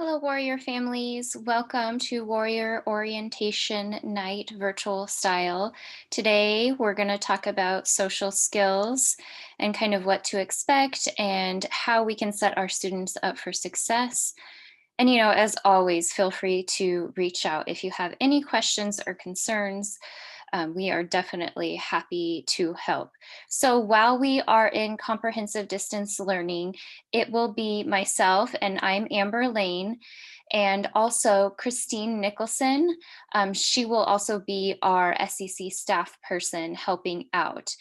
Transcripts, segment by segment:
Hello, Warrior families. Welcome to Warrior Orientation Night virtual style. Today, we're going to talk about social skills and kind of what to expect and how we can set our students up for success. And, as always, feel free to reach out if you have any questions or concerns. We are definitely happy to help. So while we are in comprehensive distance learning, it will be myself, and I'm Amber Lane, and also Christine Nicholson. She will also be our SEC staff person helping out.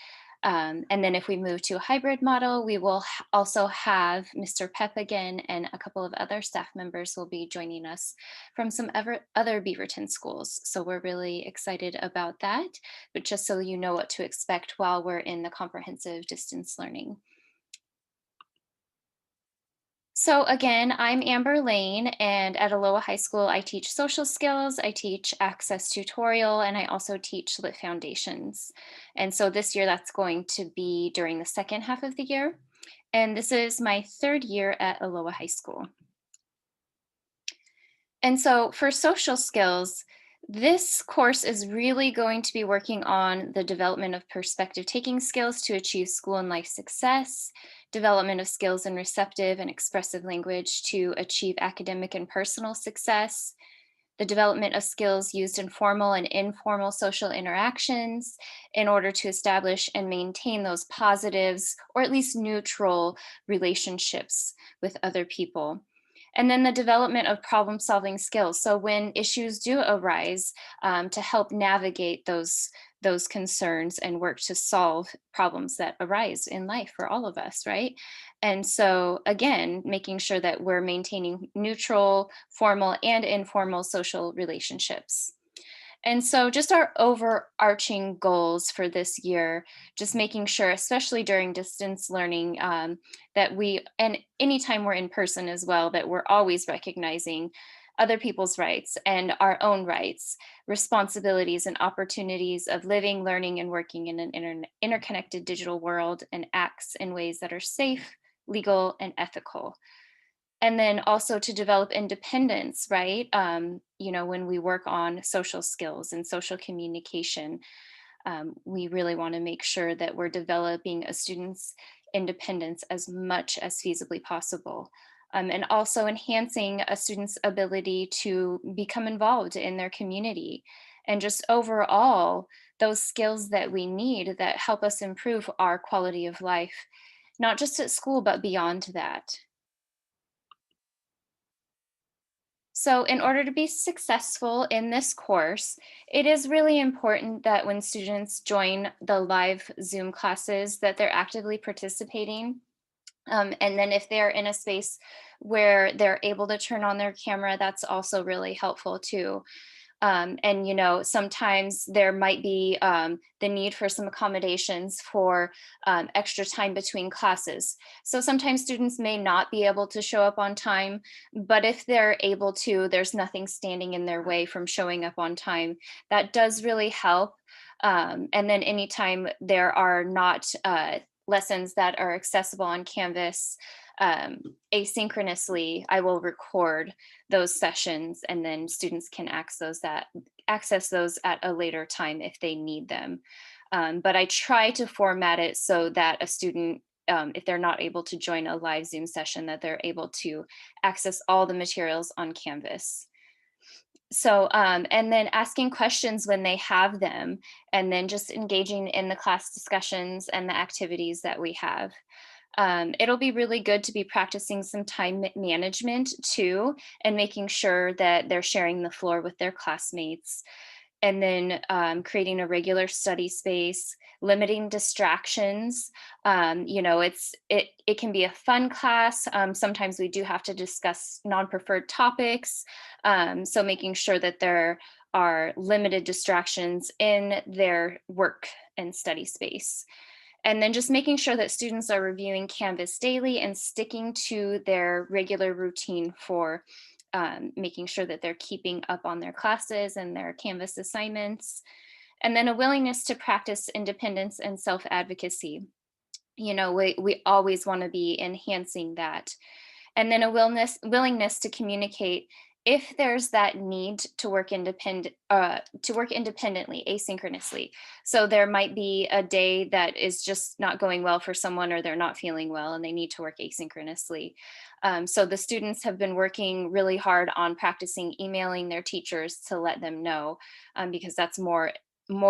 And then if we move to a hybrid model, we will also have Mr. Pep again, and a couple of other staff members will be joining us from some other Beaverton schools. So we're really excited about that, but just so you know what to expect while we're in the comprehensive distance learning. So again, I'm Amber Lane, and at Aloha High School, I teach social skills, I teach access tutorial, and I also teach lit foundations. And so this year, that's going to be during the second half of the year. And this is my third year at Aloha High School. And so for social skills, this course is really going to be working on the development of perspective taking skills to achieve school and life success, development of skills in receptive and expressive language to achieve academic and personal success, the development of skills used in formal and informal social interactions in order to establish and maintain those positives or at least neutral relationships with other people. And then the development of problem solving skills. So when issues do arise, to help navigate those concerns and work to solve problems that arise in life for all of us, right? And so again, making sure that we're maintaining neutral, formal, and informal social relationships. And so, just our overarching goals for this year, just making sure, especially during distance learning, that we, and anytime we're in person as well, that we're always recognizing other people's rights and our own rights, responsibilities, and opportunities of living, learning, and working in an interconnected digital world and acts in ways that are safe, legal, and ethical. And then also to develop independence, right? When we work on social skills and social communication, we really want to make sure that we're developing a student's independence as much as feasibly possible. And also enhancing a student's ability to become involved in their community. And just overall, those skills that we need that help us improve our quality of life, not just at school, but beyond that. So in order to be successful in this course, it is really important that when students join the live Zoom classes that they're actively participating. And then if they're in a space where they're able to turn on their camera, that's also really helpful too. And sometimes there might be the need for some accommodations for extra time between classes. So sometimes students may not be able to show up on time, but if they're able to, there's nothing standing in their way from showing up on time. That does really help. And then anytime there are not lessons that are accessible on Canvas asynchronously, I will record those sessions, and then students can access those at a later time if they need them. But I try to format it so that a student, if they're not able to join a live Zoom session, that they're able to access all the materials on Canvas. So, and then asking questions when they have them, and then just engaging in the class discussions and the activities that we have. It'll be really good to be practicing some time management too, and making sure that they're sharing the floor with their classmates. And then creating a regular study space, limiting distractions. It can be a fun class. Sometimes we do have to discuss non-preferred topics. So making sure that there are limited distractions in their work and study space. And then just making sure that students are reviewing Canvas daily and sticking to their regular routine for making sure that they're keeping up on their classes and their Canvas assignments. And then a willingness to practice independence and self-advocacy. We always want to be enhancing that. and then a willingness to communicate if there's that need to work independently, asynchronously. So there might be a day that is just not going well for someone, or they're not feeling well and they need to work asynchronously. So the students have been working really hard on practicing emailing their teachers to let them know, because that's more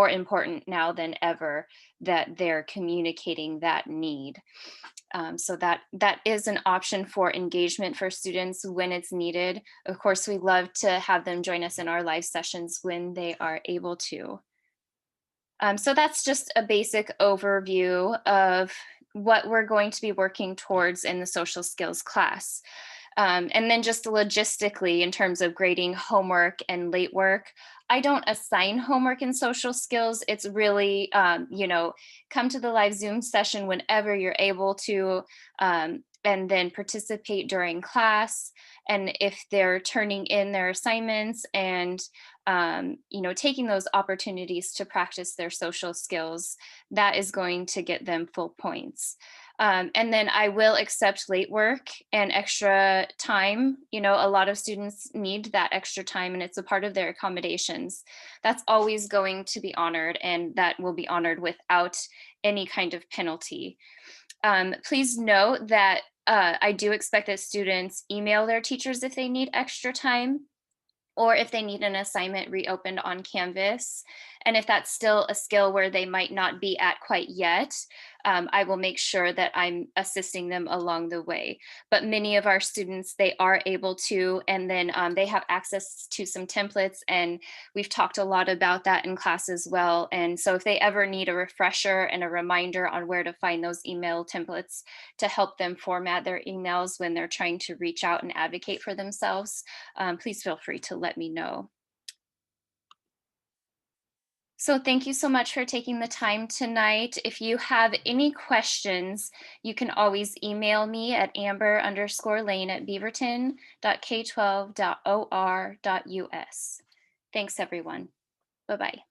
important now than ever, that they're communicating that need. So that is an option for engagement for students when it's needed. Of course, we love to have them join us in our live sessions when they are able to. So that's just a basic overview of what we're going to be working towards in the social skills class. And then just logistically, in terms of grading homework and late work, I don't assign homework in social skills. It's really, come to the live Zoom session whenever you're able to, and then participate during class. And if they're turning in their assignments and taking those opportunities to practice their social skills, that is going to get them full points. And then I will accept late work and extra time. A lot of students need that extra time, and it's a part of their accommodations. That's always going to be honored, and that will be honored without any kind of penalty. Please note that I do expect that students email their teachers if they need extra time, or if they need an assignment reopened on Canvas. And if that's still a skill where they might not be at quite yet, I will make sure that I'm assisting them along the way. But many of our students, they are able to, and then they have access to some templates, and we've talked a lot about that in class as well. And so if they ever need a refresher and a reminder on where to find those email templates to help them format their emails when they're trying to reach out and advocate for themselves, please feel free to let me know. So thank you so much for taking the time tonight. If you have any questions, you can always email me at amber_lane@beaverton.k12.or.us. Thanks, everyone. Bye-bye.